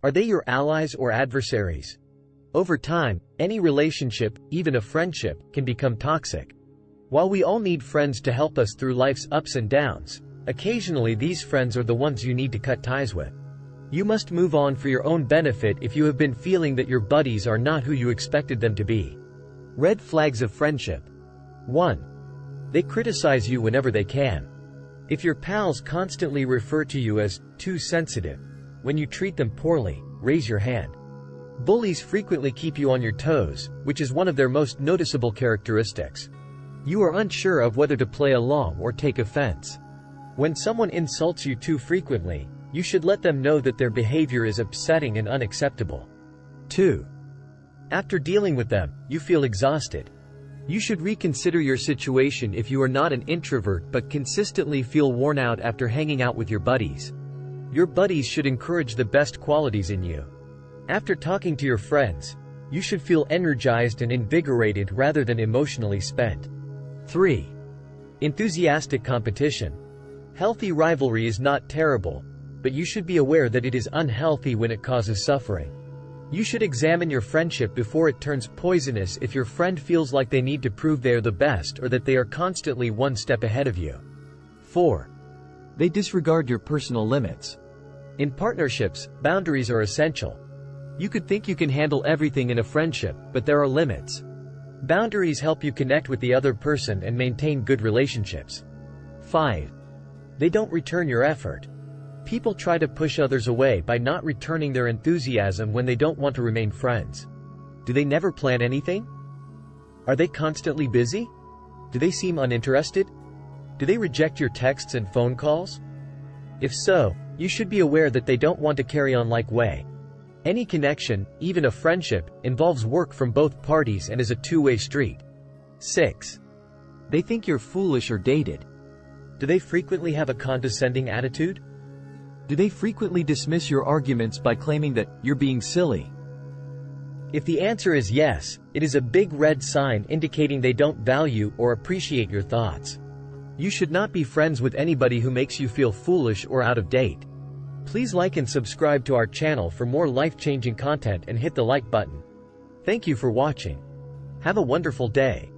Are they your allies or adversaries? Over time, any relationship, even a friendship, can become toxic. While we all need friends to help us through life's ups and downs, occasionally these friends are the ones you need to cut ties with. You must move on for your own benefit if you have been feeling that your buddies are not who you expected them to be. Red flags of friendship. 1. They criticize you whenever they can. If your pals constantly refer to you as too sensitive when you treat them poorly, raise your hand. Bullies frequently keep you on your toes, which is one of their most noticeable characteristics. You are unsure of whether to play along or take offense. When someone insults you too frequently, you should let them know that their behavior is upsetting and unacceptable. 2. After dealing with them, you feel exhausted. You should reconsider your situation if you are not an introvert but consistently feel worn out after hanging out with your buddies. Your buddies should encourage the best qualities in you. After talking to your friends, you should feel energized and invigorated rather than emotionally spent. 3. Enthusiastic competition. Healthy rivalry is not terrible, but you should be aware that it is unhealthy when it causes suffering. You should examine your friendship before it turns poisonous if your friend feels like they need to prove they are the best or that they are constantly one step ahead of you. 4. They disregard your personal limits. In partnerships, boundaries are essential. You could think you can handle everything in a friendship, but there are limits. Boundaries help you connect with the other person and maintain good relationships. 5. They don't return your effort. People try to push others away by not returning their enthusiasm when they don't want to remain friends. Do they never plan anything? Are they constantly busy? Do they seem uninterested? Do they reject your texts and phone calls? If so, you should be aware that they don't want to carry on like way. Any connection, even a friendship, involves work from both parties and is a two-way street. 6. They think you're foolish or dated. Do they frequently have a condescending attitude? Do they frequently dismiss your arguments by claiming that you're being silly? If the answer is yes, it is a big red sign indicating they don't value or appreciate your thoughts. You should not be friends with anybody who makes you feel foolish or out of date. Please like and subscribe to our channel for more life-changing content and hit the like button. Thank you for watching. Have a wonderful day.